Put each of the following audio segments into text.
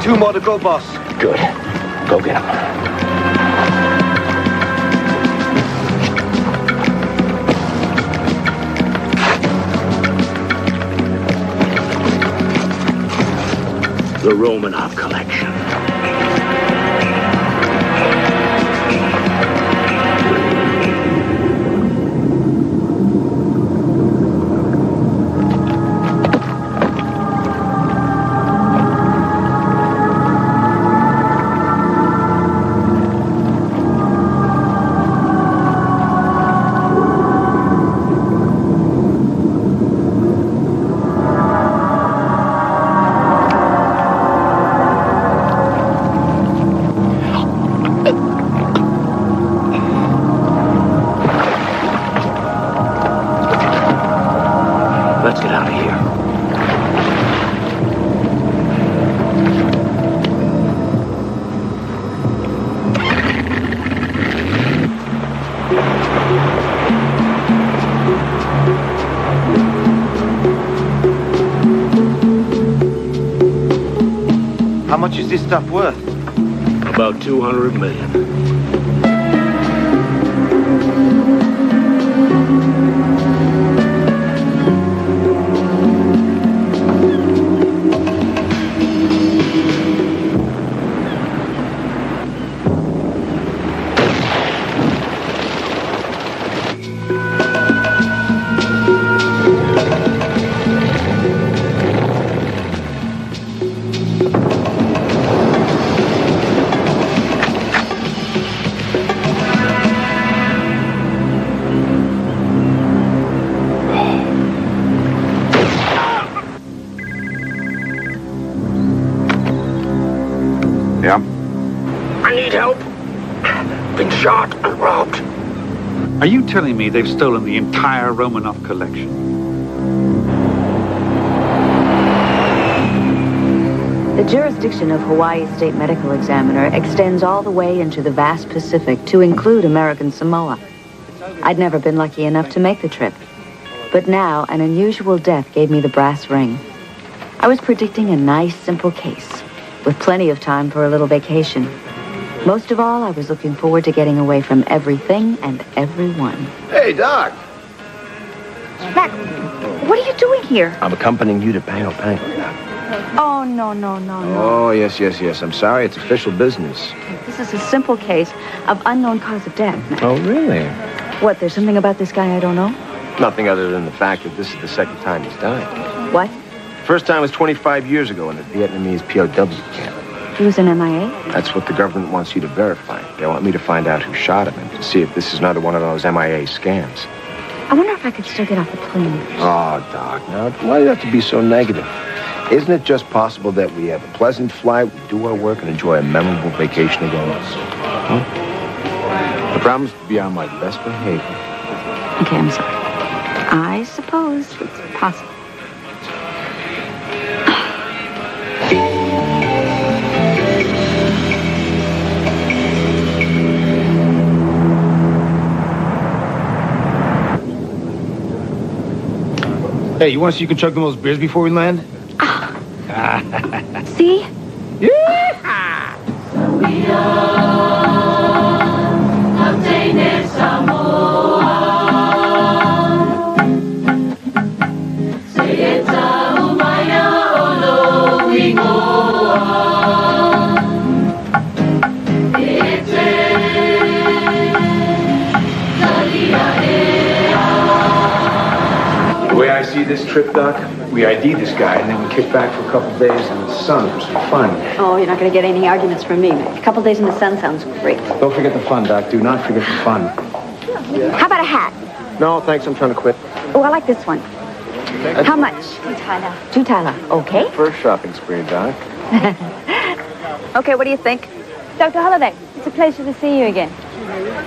Two more to go, boss. Good. Go get them. The Romanov collection. Let's get out of here. How much is this stuff worth? About 200 million. I need help. Been shot and robbed. Are you telling me they've stolen the entire Romanov collection? The jurisdiction of Hawaii State Medical Examiner extends all the way into the vast Pacific to include American Samoa. I'd never been lucky enough to make the trip. But now, an unusual death gave me the brass ring. I was predicting a nice, simple case, with plenty of time for a little vacation. Most of all, I was looking forward to getting away from everything and everyone. Hey, Doc. Mack, what are you doing here? I'm accompanying you to Pango Pango, Doc. Oh, no. Oh, yes. I'm sorry. It's official business. This is a simple case of unknown cause of death, Mack. Oh, really? What, there's something about this guy I don't know? Nothing other than the fact that this is the second time he's died. What? First time was 25 years ago in the Vietnamese POW camp. He was an MIA? That's what the government wants you to verify. They want me to find out who shot him and to see if this is another one of those MIA scams. I wonder if I could still get off the plane. Oh, Doc, now, why do you have to be so negative? Isn't it just possible that we have a pleasant flight, we do our work, and enjoy a memorable vacation again? I promise to be on my best behavior. Okay, I'm sorry. I suppose it's possible. Hey, you want to see you can chug the most beers before we land? See? Yeah! see this trip, Doc? We ID this guy, and then we kick back for a couple days in the sun for some fun. Oh, you're not going to get any arguments from me, Mac. A couple days in the sun sounds great. Don't forget the fun, Doc. Do not forget the fun. How about a hat? No, thanks. I'm trying to quit. Oh, I like this one. How much? $2. Okay. First shopping spree, Doc. Okay, what do you think? Dr. Holliday, it's a pleasure to see you again.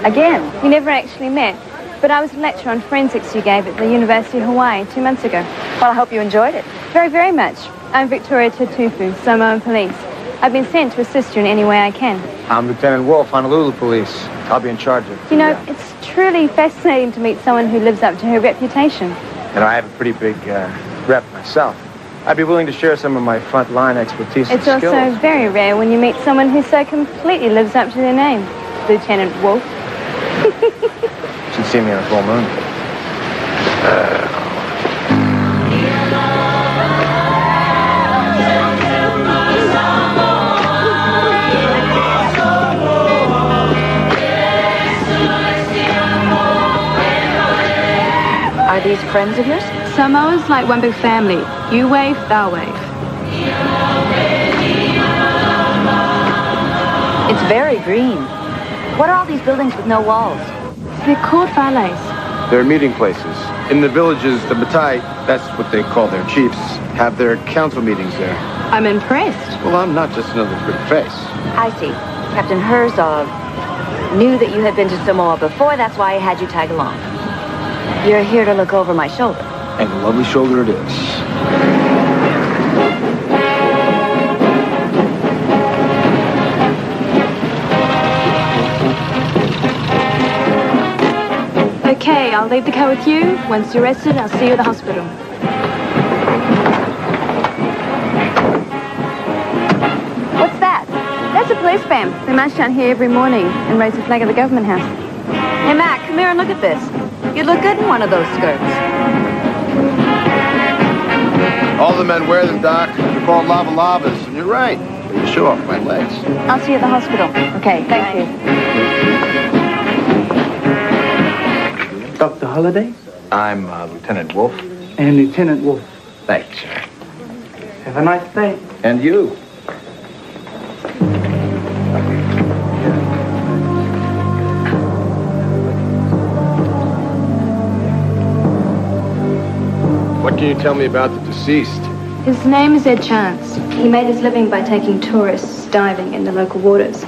Again? We never actually met, but I was a lecturer on forensics you gave at the University of Hawaii 2 months ago. Well, I hope you enjoyed it. Very, very much. I'm Victoria Tatufu, Samoan Police. I've been sent to assist you in any way I can. I'm Lieutenant Wolfe, Honolulu Police. I'll be in charge of... You know, it's truly fascinating to meet someone who lives up to her reputation. And I have a pretty big rep myself. I'd be willing to share some of my front-line expertise and It's also skills. very rare when you meet someone who so completely lives up to their name. Lieutenant Wolfe. Should see me on a full moon. Are these friends of yours? Samoa's like one big family. You wave, thou wave. It's very green. What are all these buildings with no walls? They're called valets. They're meeting places. In the villages, the Matai, that's what they call their chiefs, have their council meetings there. I'm impressed. Well, I'm not just another good face. I see. Captain Herzog knew that you had been to Samoa before. That's why I had you tag along. You're here to look over my shoulder. And a lovely shoulder it is. Okay, I'll leave the car with you. Once you're rested, I'll see you at the hospital. What's that? That's a police van. They march down here every morning and raise the flag of the government house. Hey, Mac, come here and look at this. You'd look good in one of those skirts. All the men wear them, Doc. They're called lava-lavas, and you're right. They show off my legs. I'll see you at the hospital. Okay, thank you. Dr. Holliday I'm Lieutenant Wolfe. and Lieutenant Wolfe. Thanks, sir. Have a nice day. And you. What can you tell me about the deceased? His name is Ed Chance. He made his living by taking tourists diving in the local waters.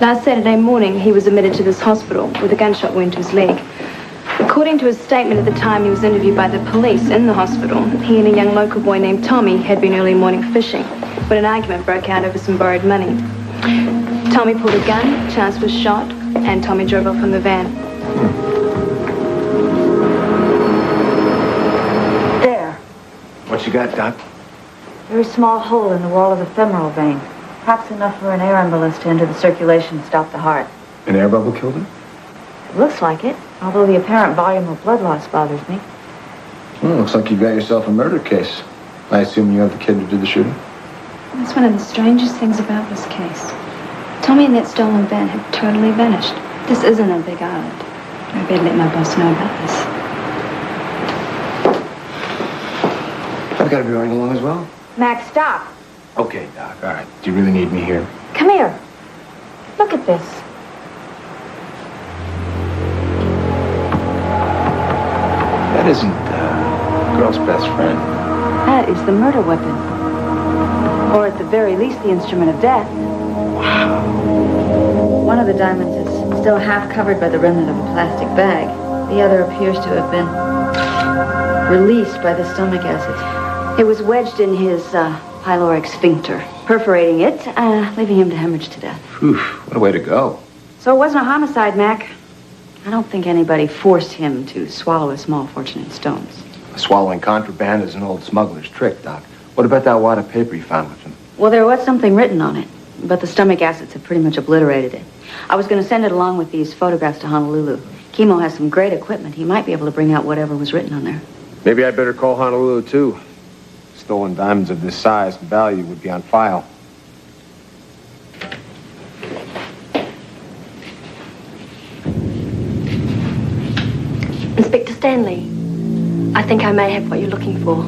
Last Saturday morning, he was admitted to this hospital with a gunshot wound to his leg. According to his statement at the time he was interviewed by the police in the hospital, he and a young local boy named Tommy had been early morning fishing when an argument broke out over some borrowed money. Tommy pulled a gun, Chance was shot, and Tommy drove off in the van. There. What you got, Doc? Very small hole in the wall of the femoral vein. Perhaps enough for an air embolus to enter the circulation and stop the heart. An air bubble killed him? It looks like it, although the apparent volume of blood loss bothers me. Well, looks like you got yourself a murder case. I assume you have the kid who did the shooting? That's one of the strangest things about this case. Tommy and that stolen van have totally vanished. This isn't a big island. I better let my boss know about this. I've got to be running along as well. Max, stop. Okay, Doc. All right. Do you really need me here? Come here. Look at this. That isn't girl's best friend. That is the murder weapon. Or at the very least, the instrument of death. Wow. One of the diamonds is still half covered by the remnant of a plastic bag. The other appears to have been released by the stomach acid. It was wedged in his pyloric sphincter, perforating it, leaving him to hemorrhage to death. Whew, what a way to go. So it wasn't a homicide, Mac. I don't think anybody forced him to swallow a small fortune in stones. Swallowing contraband is an old smuggler's trick, Doc. What about that wad of paper you found with him? Well, there was something written on it, but the stomach acids have pretty much obliterated it. I was going to send it along with these photographs to Honolulu. Chemo has some great equipment. He might be able to bring out whatever was written on there. Maybe I'd better call Honolulu, too. Stolen diamonds of this size and value would be on file. Inspector Stanley. I think I may have what you're looking for.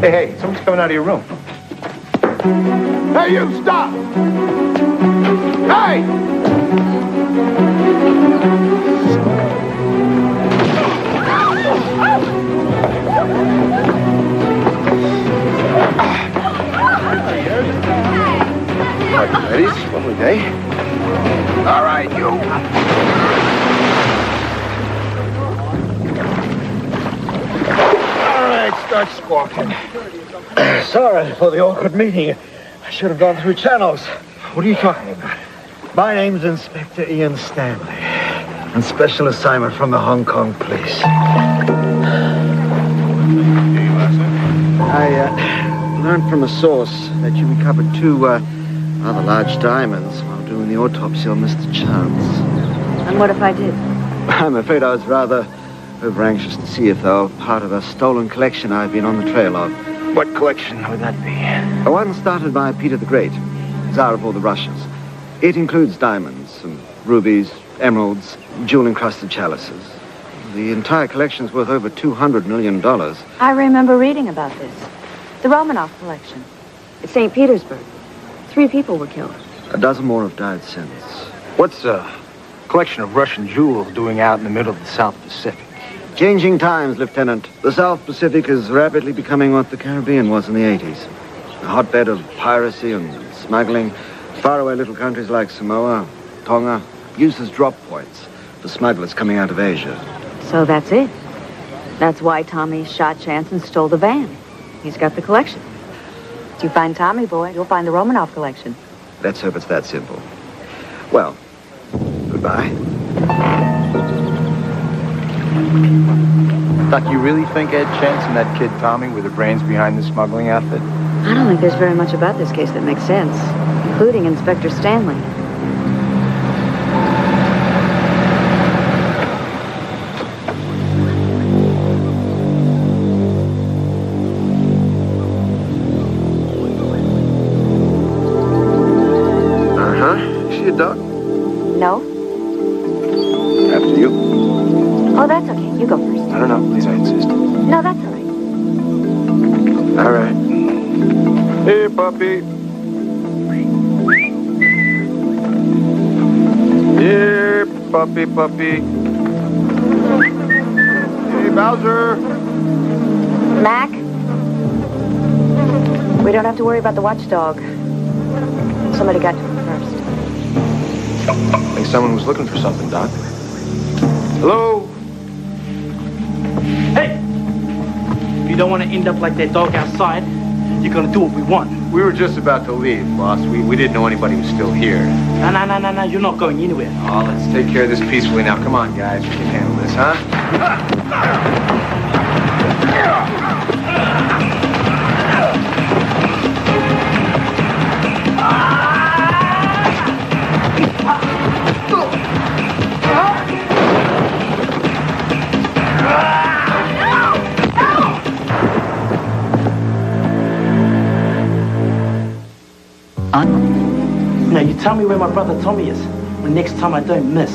Hey, someone's coming out of your room. Hey, you, stop! Hey! Ladies, Holliday. All right, you. All right, start squawking. Sorry for the awkward meeting. I should have gone through channels. What are you talking about? My name's Inspector Ian Stanley, on special assignment from the Hong Kong police. I learned from a source that you recovered two rather large diamonds while doing the autopsy on Mr. Chance. And what if I did? I'm afraid I was rather over-anxious to see if they were part of a stolen collection I've been on the trail of. What collection would that be? One started by Peter the Great, Tsar of all the Russias. It includes diamonds and rubies, emeralds, jewel-encrusted chalices. The entire collection's worth over $200 million. I remember reading about this. The Romanov collection. At St. Petersburg. 3 people were killed. A dozen more have died since. What's a collection of Russian jewels doing out in the middle of the South Pacific? Changing times, Lieutenant. The South Pacific is rapidly becoming what the Caribbean was in the 80s. A hotbed of piracy and smuggling. Faraway little countries like Samoa, Tonga, used as drop points for smugglers coming out of Asia. So that's it. That's why Tommy shot Chance and stole the van. He's got the collection. If you find Tommy, boy, you'll find the Romanov collection. Let's hope it's that simple. Well, goodbye. Doc, you really think Ed Chance and that kid Tommy were the brains behind the smuggling outfit? I don't think there's very much about this case that makes sense, including Inspector Stanley. Doc? No? After you. Oh, that's okay. You go first. I don't know. Please, I insist. No, that's all right. All right. Hey, puppy. Here, puppy. Hey, Bowser. Mac? We don't have to worry about the watchdog. Somebody got to him first. I think someone was looking for something, Doc. Hello? Hey! If you don't want to end up like that dog outside, you're going to do what we want. We were just about to leave, boss. We didn't know anybody was still here. No, you're not going anywhere. Oh, let's take care of this peacefully now. Come on, guys. We can handle this, huh? Now, you tell me where my brother Tommy is. The next time I don't miss.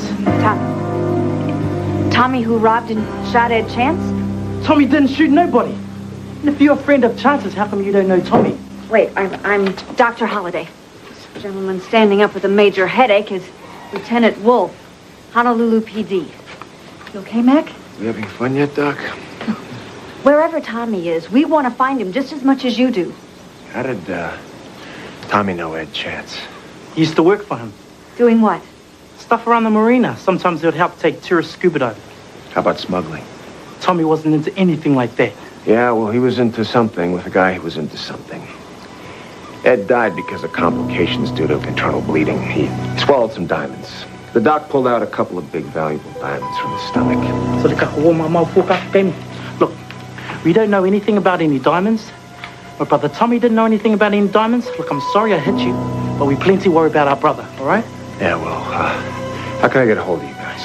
Tommy who robbed and shot Ed Chance? Tommy didn't shoot nobody. And if you're a friend of Chance's, how come you don't know Tommy? Wait, I'm Dr. Holliday. This gentleman standing up with a major headache is Lieutenant Wolfe, Honolulu PD. You okay, Mac? You having fun yet, Doc? Wherever Tommy is, we want to find him just as much as you do. How did, Tommy know Ed Chance? He used to work for him. Doing what? Stuff around the marina. Sometimes it would help take tourists scuba diving. How about smuggling? Tommy wasn't into anything like that. Yeah, well, he was into something with a guy who was into something. Ed died because of complications due to internal bleeding. He swallowed some diamonds. The doc pulled out a couple of big, valuable diamonds from his stomach. Look, we don't know anything about any diamonds. My brother Tommy didn't know anything about any diamonds. Look, I'm sorry I hit you, but we plenty worry about our brother, all right? Yeah, well, how can I get a hold of you guys?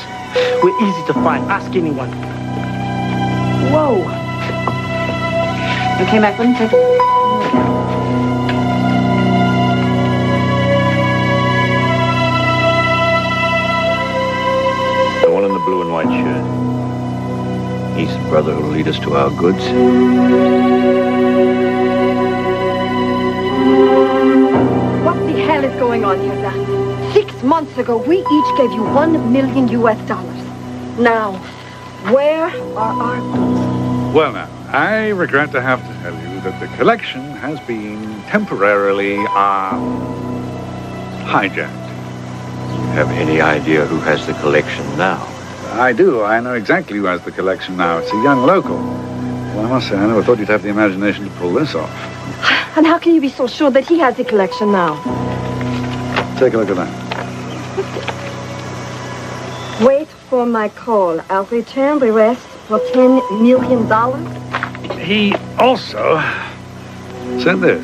We're easy to find. Ask anyone. Whoa. Okay, Mac, let me take a look. brother who'll lead us to our goods. What the hell is going on here, Dan? 6 months ago, we each gave you $1 million US. Now, where are our goods? Well, now, I regret to have to tell you that the collection has been temporarily, hijacked. Have any idea who has the collection now? I do. I know exactly who has the collection now. It's a young local. Well, I must say, I never thought you'd have the imagination to pull this off. And how can you be so sure that he has the collection now? Take a look at that. Wait for my call. I'll return the rest for $10 million. He also sent this,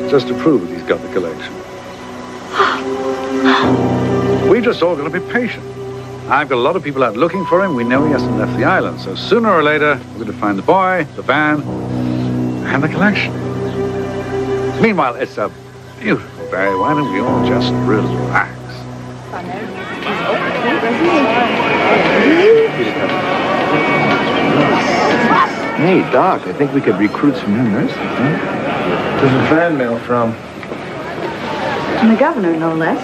just to prove that he's got the collection. We're just all going to be patient. I've got a lot of people out looking for him. We know he hasn't left the island. So sooner or later, we're going to find the boy, the van, and the collection. Meanwhile, it's a beautiful day. Why don't we all just relax? Hey, Doc, I think we could recruit some new nurses, huh? There's a fan mail from... And the governor, no less.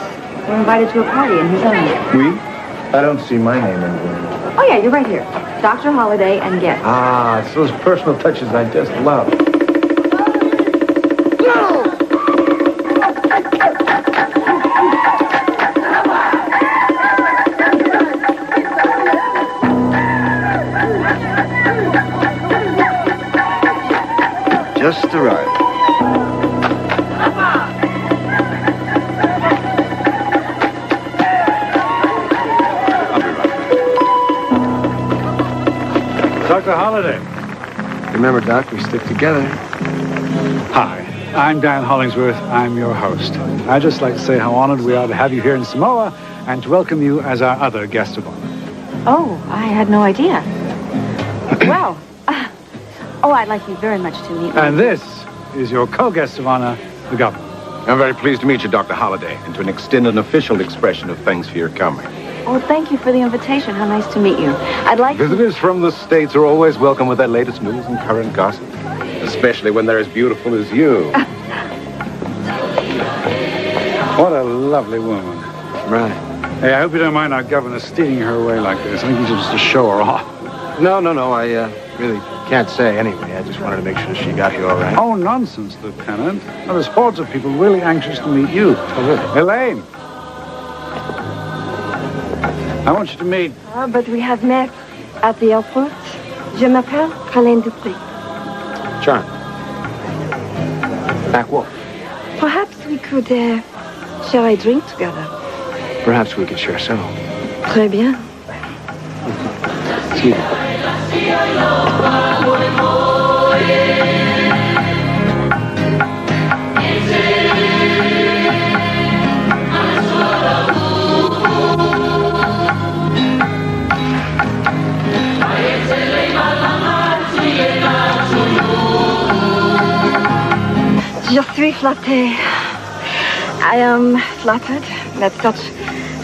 We're invited to a party in his honor. We? I don't see my name anywhere. Oh, yeah, you're right here. Dr. Holliday and guest. Ah, it's those personal touches I just love. Just arrived. Dr. Holliday. Remember, Doc, we stick together. Hi, I'm Dan Hollingsworth. I'm your host. I'd just like to say how honored we are to have you here in Samoa and to welcome you as our other guest of honor. Oh, I had no idea. Well, I'd like you very much to meet me. And this is your co-guest of honor, the governor. I'm very pleased to meet you, Dr. Holliday, and to extend an official expression of thanks for your coming. Oh, thank you for the invitation. How nice to meet you. I'd like Visitors from the States are always welcome with their latest news and current gossip, especially when they're as beautiful as you. What a lovely woman. Right. Hey, I hope you don't mind our governor stealing her away like this. I think he's just to show her off. No, I really can't say anyway. I just wanted to make sure she got here all right. Oh, nonsense, Lieutenant. Well, there's hordes of people really anxious to meet you. Oh, really? Elaine. I want you to meet... But we have met at the airport. Je m'appelle Alain Dupré. John. Mack Wolfe. Perhaps we could share a drink together. Perhaps we could share some. Très bien. Excuse me. Je suis flattée. I am flattered that such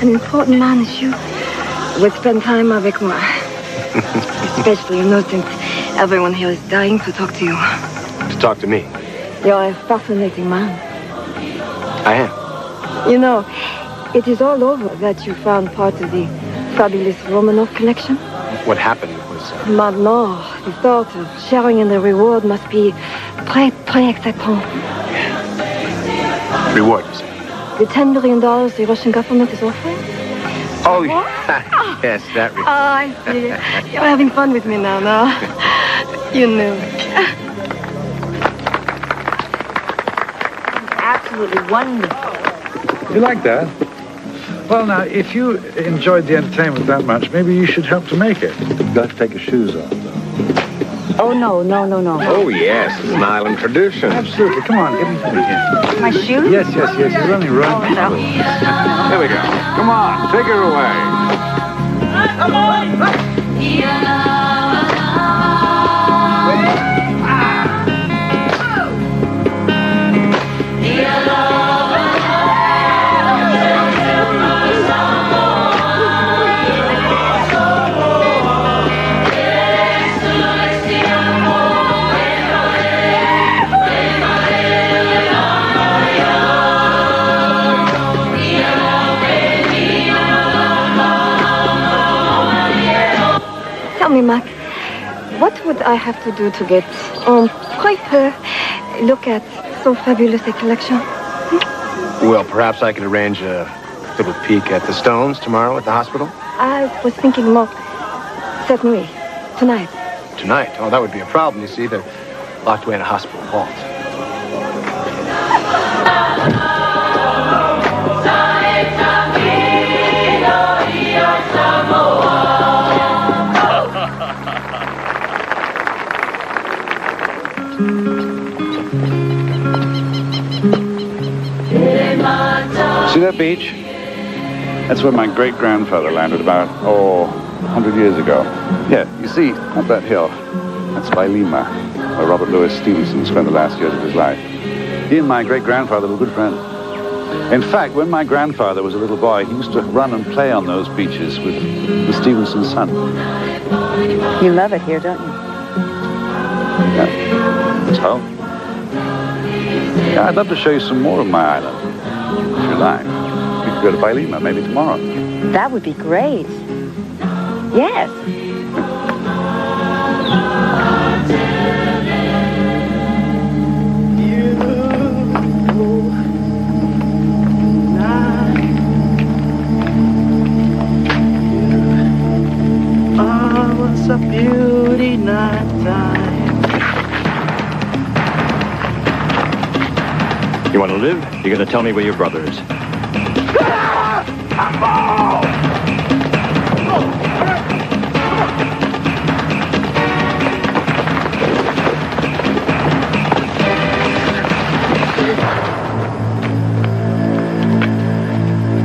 an important man as you would spend time avec moi. Especially, since everyone here is dying to talk to you. To talk to me. You're a fascinating man. I am. It is all over that you found part of the fabulous Romanov collection. What happened was... Maintenant, the thought of sharing in the reward must be très, très excitant. Reward, you say? The $10 million the Russian government is offering? Oh, yeah. Yes, that reward. Oh, I see. You're having fun with me now. You knew. absolutely wonderful. You like that? Well, now, if you enjoyed the entertainment that much, maybe you should help to make it. You've got to take your shoes off, though. Oh, no. Oh, yes, it's an island tradition. Absolutely. Come on, give me My shoes? Yes. There's only room. Oh, no. Here we go. Come on, take her away. Come on. me, Mack, what would I have to do to get a proper look at so fabulous a collection? Well, perhaps I could arrange a little peek at the stones tomorrow at the hospital. I was thinking more cette nuit, tonight. Tonight? Oh, that would be a problem, you see. They're locked away in a hospital vault. See that beach? That's where my great-grandfather landed about, 100 years ago. Yeah, you see, up that hill, that's Wailima, where Robert Louis Stevenson spent the last years of his life. He and my great-grandfather were good friends. In fact, when my grandfather was a little boy, he used to run and play on those beaches with the Stevenson son. You love it here, don't you? Yeah, it's home. Yeah, I'd love to show you some more of my island, if you like. We could go to Wailima, maybe tomorrow. That would be great. Yes. It's a beauty night time. You want to live? You're going to tell me where your brother is.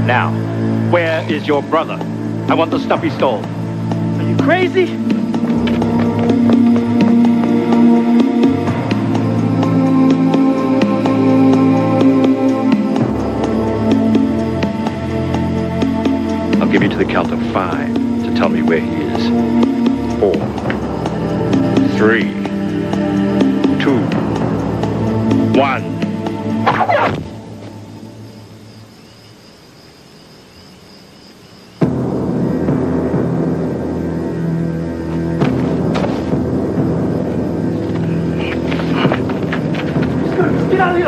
Now, where is your brother? I want the stuff he stole. Are you crazy? I'll give you to the count of 5 to tell me where he is. 4, 3, 2, 1. Get out of here!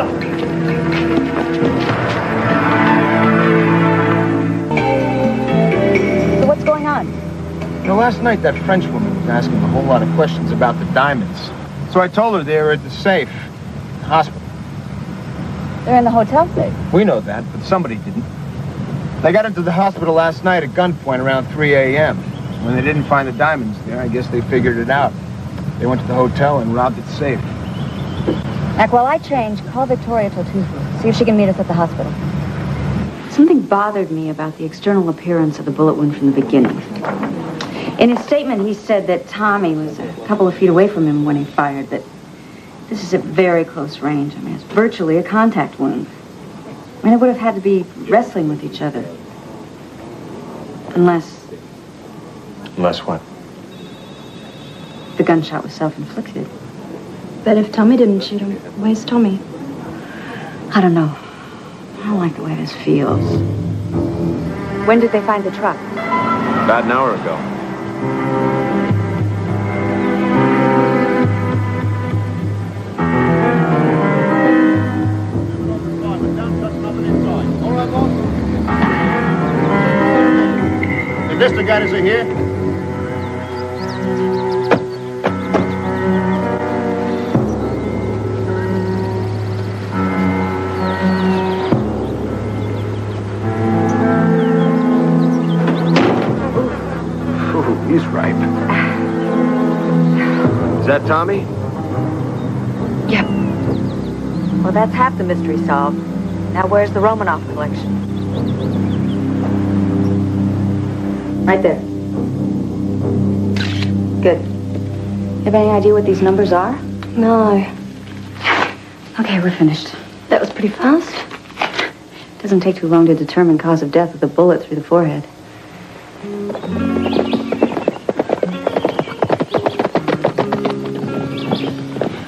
So what's going on? You know, last night that French woman was asking a whole lot of questions about the diamonds. So I told her they were at the safe. The hospital. They're in the hotel safe. We know that, but somebody didn't. They got into the hospital last night at gunpoint around 3 a.m. When they didn't find the diamonds there, I guess they figured it out. They went to the hotel and robbed its safe. Mack, while I change, call Victoria Totufu. See if she can meet us at the hospital. Something bothered me about the external appearance of the bullet wound from the beginning. In his statement, he said that Tommy was a couple of feet away from him when he fired, but this is at very close range. I mean, it's virtually a contact wound. I mean, they would have had to be wrestling with each other. Unless Unless what? the gunshot was self-inflicted. But if Tommy didn't shoot him, where's Tommy? I don't know. I don't like the way this feels. When did they find the truck? About an hour ago. Investigators are here. He's ripe. Is that Tommy? Yep. Well, that's half the mystery solved. Now, where's the Romanov collection? Right there. Good. Have any idea what these numbers are? No. Okay, we're finished. That was pretty fast. Doesn't take too long to determine cause of death with a bullet through the forehead.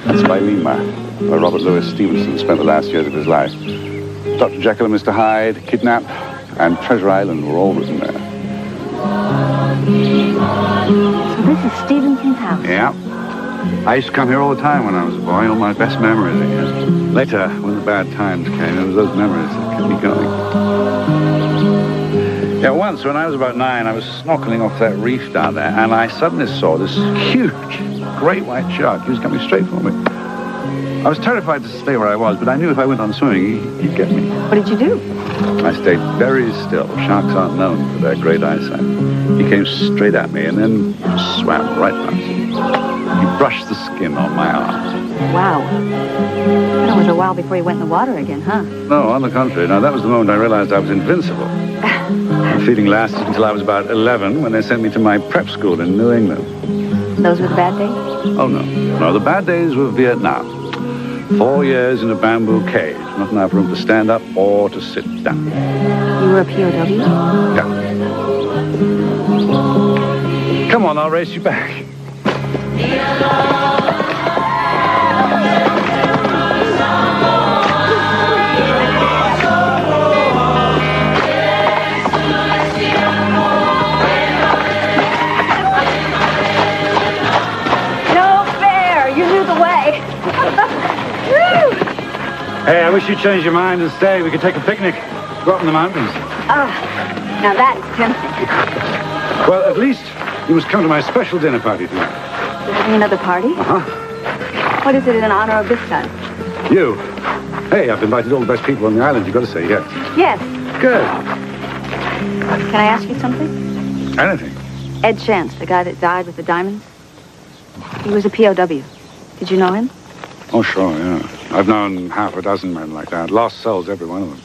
That's Wailima, where Robert Louis Stevenson spent the last years of his life. Dr. Jekyll and Mr. Hyde, Kidnap, and Treasure Island were all written there. So this is Stevenson's house. Yeah. I used to come here all the time when I was a boy. All my best memories, I guess. Later, when the bad times came, it was those memories that kept me going. Yeah, once when I was about 9, I was snorkeling off that reef down there, and I suddenly saw this huge, great white shark. He was coming straight for me. I was terrified to stay where I was, but I knew if I went on swimming, he'd get me. What did you do? I stayed very still. Sharks aren't known for their great eyesight. He came straight at me and then swam right past me. He brushed the skin on my arm. Wow. That was a while before you went in the water again, huh? No, on the contrary. Now, that was the moment I realized I was invincible. The feeling lasted until I was about 11 when they sent me to my prep school in New England. Those were the bad days? Oh, no. No, the bad days were Vietnam. 4 years in a bamboo cage. Not enough room to stand up or to sit down. You were a POW? Yeah. Come on, I'll race you back. No fair. You knew the way. Hey, I wish you'd change your mind and stay. We could take a picnic. Go up in the mountains. Now that is tempting. Well, at least you must come to my special dinner party tonight. You're having another party? Uh-huh. What is it in honor of this time? You. Hey, I've invited all the best people on the island. You've got to say yes. Yes. Good. Can I ask you something? Anything. Ed Chance, the guy that died with the diamonds. He was a POW. Did you know him? Oh, sure, yeah. I've known half a dozen men like that. Lost souls, every one of them.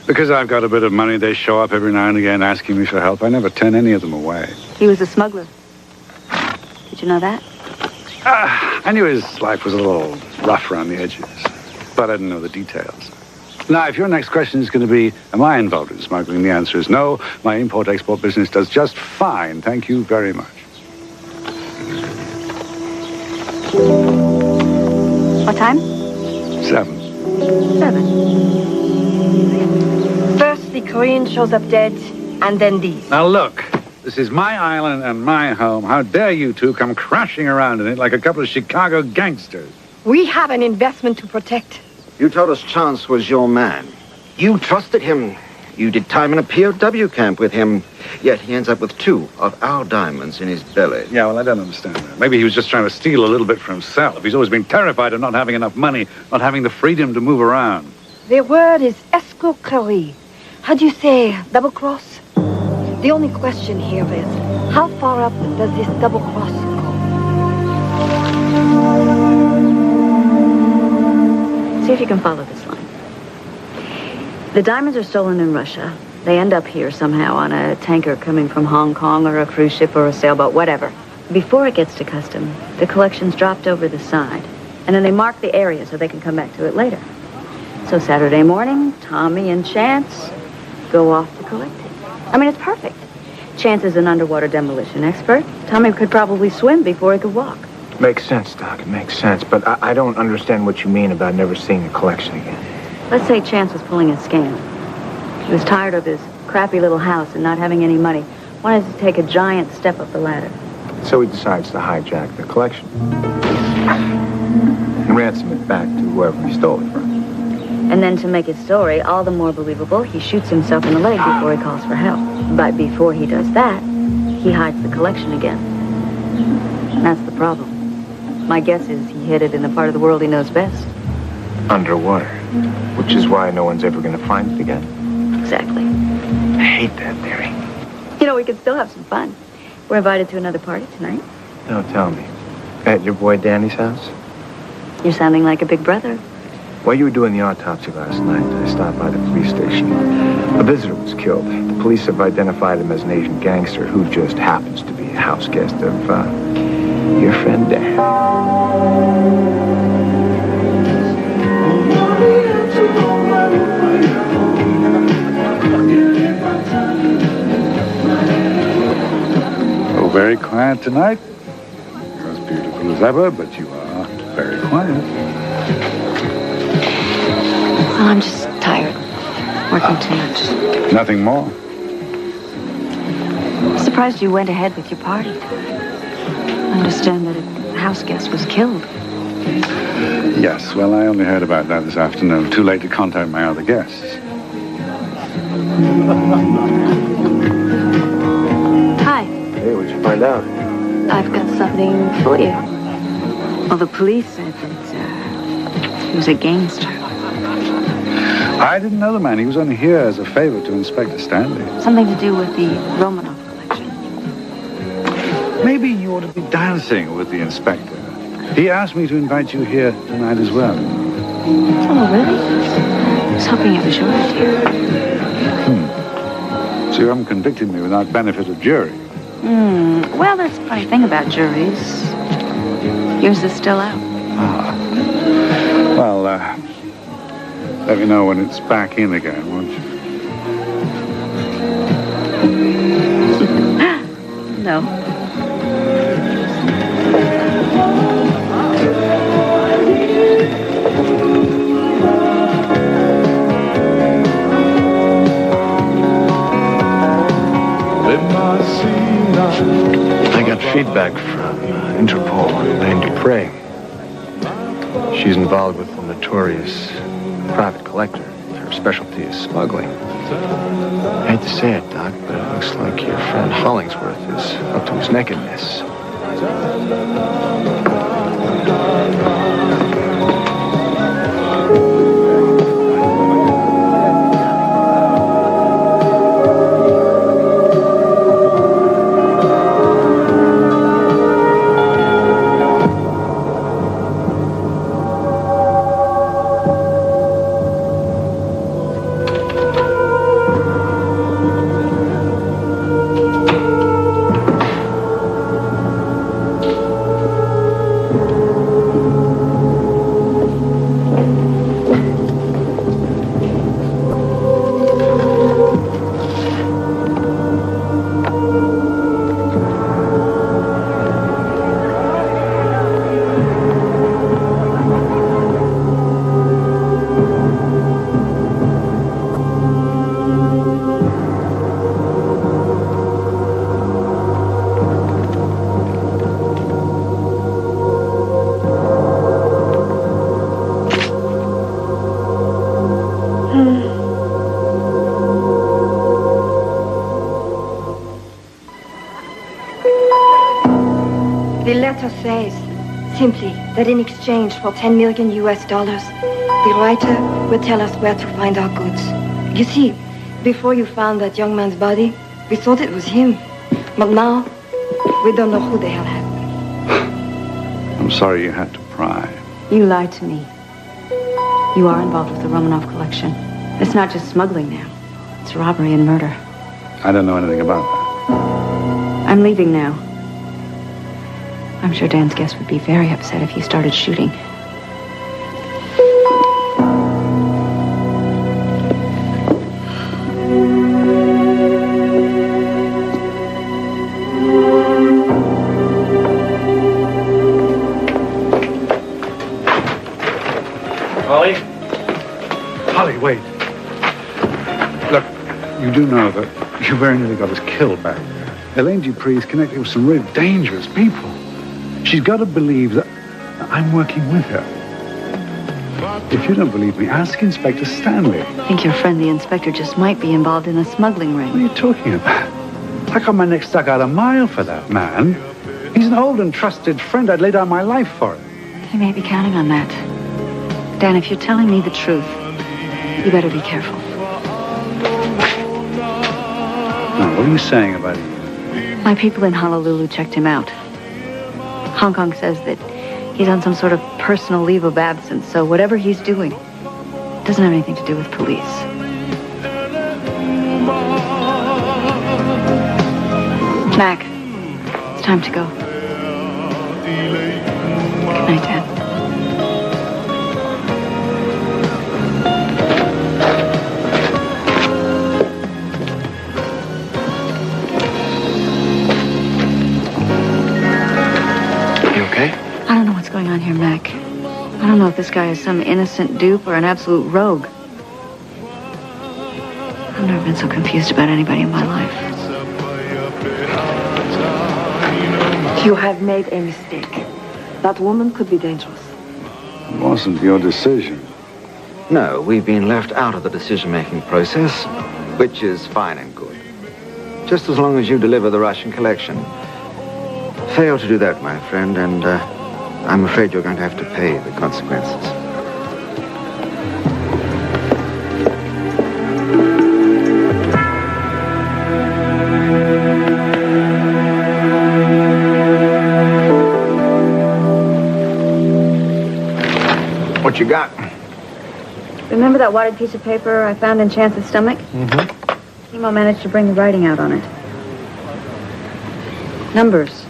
Because I've got a bit of money, they show up every now and again asking me for help. I never turn any of them away. He was a smuggler. Did you know that? I knew his life was a little rough around the edges, but I didn't know the details. Now, if your next question is going to be, am I involved in smuggling? The answer is no. My import-export business does just fine. Thank you very much. What time? 7. 7. First, the Korean shows up dead, and then these. Now, look. This is my island and my home. How dare you two come crashing around in it like a couple of Chicago gangsters? We have an investment to protect. You told us Chance was your man. You trusted him. You did time in a POW camp with him. Yet he ends up with 2 of our diamonds in his belly. Yeah, well, I don't understand that. Maybe he was just trying to steal a little bit for himself. He's always been terrified of not having enough money, not having the freedom to move around. The word is escroquerie. How do you say double cross? The only question here is, how far up does this double cross go? See if you can follow this line. The diamonds are stolen in Russia. They end up here somehow on a tanker coming from Hong Kong or a cruise ship or a sailboat, whatever. Before it gets to custom, the collection's dropped over the side. And then they mark the area so they can come back to it later. So Saturday morning, Tommy and Chance go off to collect it. I mean, it's perfect. Chance is an underwater demolition expert. Tommy could probably swim before he could walk. Makes sense, Doc. It makes sense. But I don't understand what you mean about never seeing the collection again. Let's say Chance was pulling a scam. He was tired of his crappy little house and not having any money. Wanted to take a giant step up the ladder. So he decides to hijack the collection. And ransom it back to whoever he stole it from. And then to make his story all the more believable, he shoots himself in the leg before he calls for help. But before he does that, he hides the collection again. And that's the problem. My guess is he hid it in the part of the world he knows best. Underwater. Which is why no one's ever going to find it again. Exactly. I hate that theory. You know, we could still have some fun. We're invited to another party tonight. No, tell me. At your boy Danny's house? You're sounding like a big brother. While you were doing the autopsy last night, I stopped by the police station. A visitor was killed. The police have identified him as an Asian gangster who just happens to be a house guest of, your friend Dan. Oh, very quiet tonight. You're as beautiful as ever, but you are very quiet. Well, I'm just tired. Working too much. Nothing more. surprised you went ahead with your party. I understand that a house guest was killed. Yes, well, I only heard about that this afternoon. Too late to contact my other guests. Hi. Hey, what'd you find out? I've got something for you. Well, the police said that he was a gangster. I didn't know the man. He was only here as a favor to Inspector Stanley. Something to do with the Romanov collection. Maybe you ought to be dancing with the inspector. He asked me to invite you here tonight as well. Oh, really? I was hoping it was your idea. So you haven't convicted me without benefit of jury. Well, that's the funny thing about juries. Yours is still out. Well, let me know when it's back in again, won't you? No. I got feedback from Interpol on Elaine Dupree. She's involved with the notorious private collector. Her specialty is smuggling. I hate to say it, Doc, but it looks like your friend Hollingsworth is up to his neck in this. The letter says simply that in exchange for $10 million US, the writer will tell us where to find our goods. You see, before you found that young man's body, we thought it was him. But now, we don't know who the hell happened. I'm sorry you had to pry. You lied to me. You are involved with the Romanov collection. It's not just smuggling now. It's robbery and murder. I don't know anything about that. I'm leaving now. I'm sure Dan's guest would be very upset if you started shooting. Holly? Holly, wait. Look, you do know that you very nearly got us killed back there. Elaine Dupree is connected with some really dangerous people. She's got to believe that I'm working with her. If you don't believe me, ask Inspector Stanley. I think your friend, the inspector, just might be involved in a smuggling ring. What are you talking about? I got my neck stuck out a mile for that man. He's an old and trusted friend. I'd lay down my life for him. You may be counting on that. Dan, if you're telling me the truth, you better be careful. Now, what are you saying about it? My people in Honolulu checked him out. Hong Kong says that he's on some sort of personal leave of absence, so whatever he's doing doesn't have anything to do with police. Mac, it's time to go. Good night, Dan. I don't know what's going on here, Mac. I don't know if this guy is some innocent dupe or an absolute rogue. I've never been so confused about anybody in my life. You have made a mistake. That woman could be dangerous. It wasn't your decision. No, we've been left out of the decision-making process, which is fine and good. Just as long as you deliver the Russian collection. Fail to do that, my friend, and I'm afraid you're going to have to pay the consequences. What you got? Remember that wadded piece of paper I found in Chance's stomach? Mm-hmm. Emo managed to bring the writing out on it. Numbers.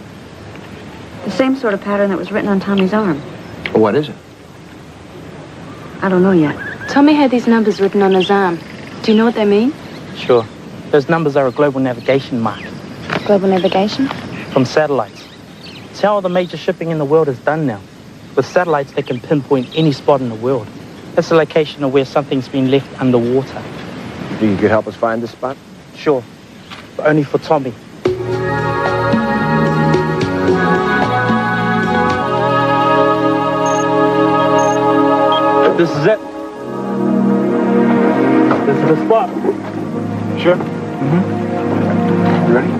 The same sort of pattern that was written on Tommy's arm. Well, what is it? I don't know yet. Tommy had these numbers written on his arm. Do you know what they mean? Sure. Those numbers are a global navigation mark. Global navigation? From satellites. It's how all the major shipping in the world is done now. With satellites, they can pinpoint any spot in the world. That's the location of where something's been left underwater. You think you could help us find this spot? Sure. But only for Tommy. This is it. This is the spot. Sure. Mm-hmm. You ready?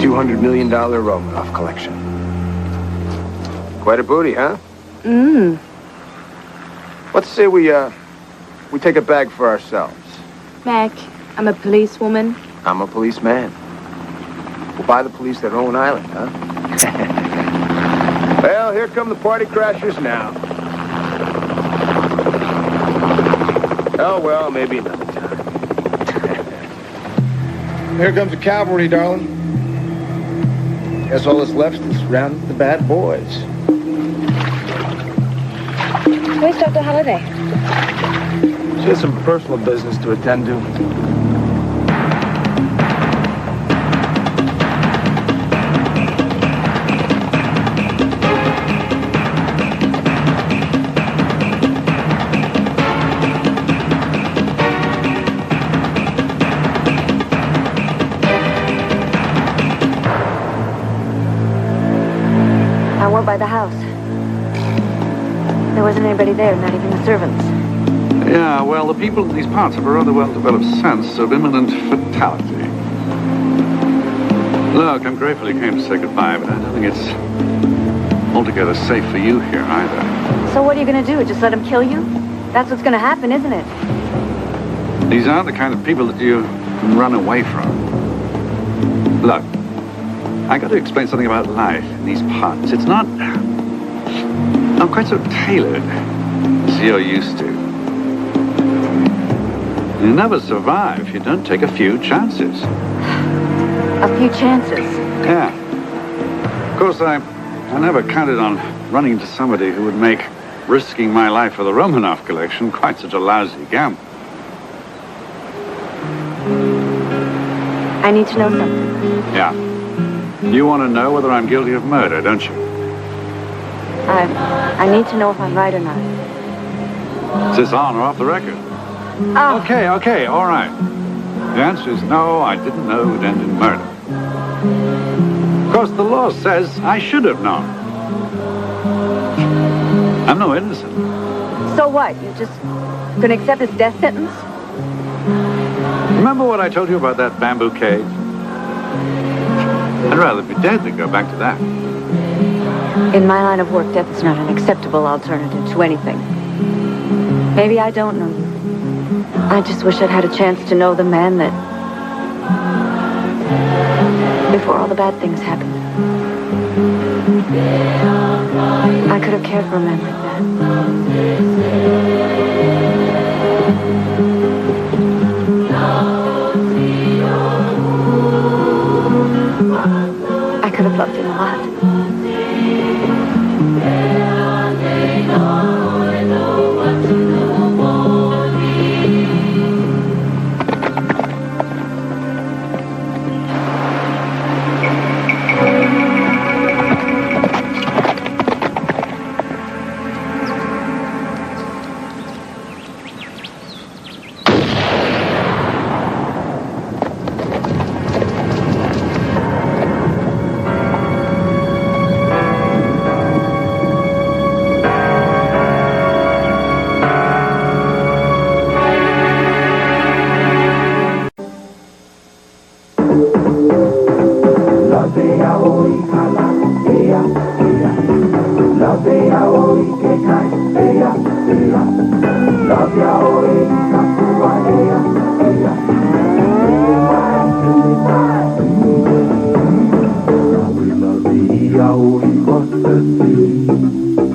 $200 million Romanov collection. Quite a booty, huh? Let's say we take a bag for ourselves. Mac, I'm a policewoman. I'm a policeman. We'll buy the police their own island, huh? Well, here come the party crashers now. Oh, well, maybe another time. Here comes the cavalry, darling. Guess all that's left is round the bad boys. Where's Dr. Holliday? She has some personal business to attend to. By the house. There wasn't anybody there, not even the servants. Yeah, well, the people in these parts have a rather well-developed sense of imminent fatality. Look, I'm grateful you came to say goodbye, but I don't think it's altogether safe for you here either. So what are you going to do? Just let him kill you? That's what's going to happen, isn't it? These aren't the kind of people that you can run away from. Look, I got to explain something about life in these parts. It's not quite so tailored as you're used to. You'll never survive if you don't take a few chances. A few chances? Yeah. Of course, I never counted on running into somebody who would make risking my life for the Romanov collection quite such a lousy gamble. I need to know something. Yeah. You want to know whether I'm guilty of murder, don't you? I need to know if I'm right or not. Is this on or off the record? Oh. Okay, all right. The answer is no, I didn't know it would end in murder. Of course, the law says I should have known. I'm no innocent. So what? You just gonna accept this death sentence? Remember what I told you about that bamboo cage? I'd rather be dead than go back to that. In my line of work, death is not an acceptable alternative to anything. Maybe I don't know you. I just wish I'd had a chance to know the man that... before all the bad things happened. I could have cared for a man like that. I could have loved him a lot.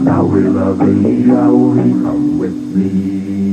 Now will the come with me.